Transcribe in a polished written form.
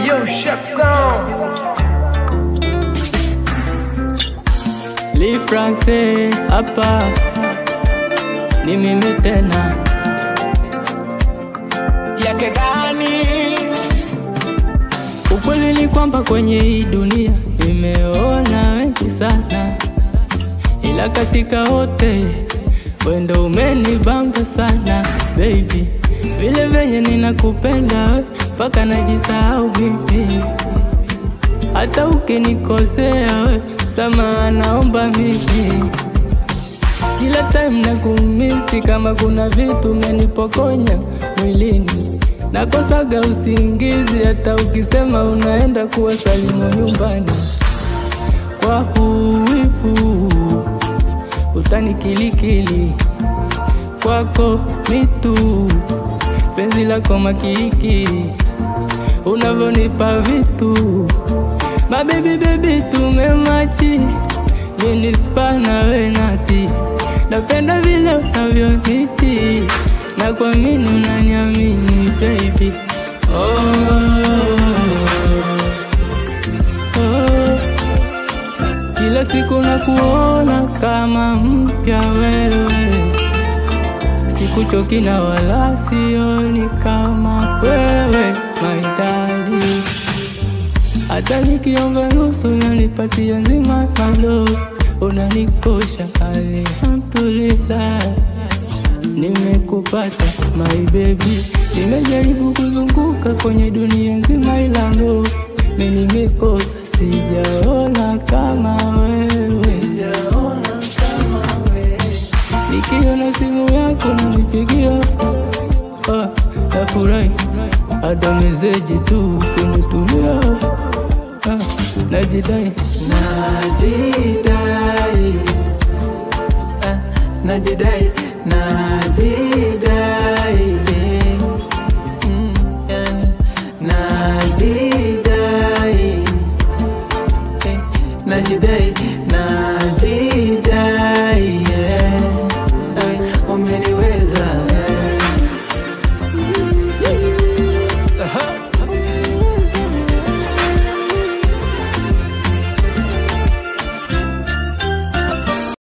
Yo, Shaq Sound. Li France hapa ni mimi tena. Yake gani? Ukweli ni kwamba kwenye hii dunia nimeona wengi sana, ila katika wote wendo umenibamba sana baby. Vile venye ninakupenda mpaka najisahau mimi, hata ukinikosea we sama naomba mimi. Kila time nakumisi kama kuna vitu umenipokonya mwilini, nakosaga usingizi hata ukisema unaenda kuwasalimu nyumbani. Kwa huwifu utanikilikili, kwako mitu penzi lako makikili, unavyonipa vitu my baby baby tumemachi, mini spana we nati, napenda vile unavyoniti, na kwa mini unaniamini baby. Kila siku nakuona kama mpya wewe, sikuchoki na wala sioni kama wewe my darling. Hata nikiomba nusu unanipatia nzima malo, unanikosha alhamdulillah. Nimekupata my baby, nimejaribu kuzunguka kwenye dunia nzima ila no, mimi nimekosa, sijaona kama wewe. Nikiona simu yako nanipigia, nafurahi hata meseji tu ukinitumia. Najidai, najidai, najidai, najidai, yani najidai.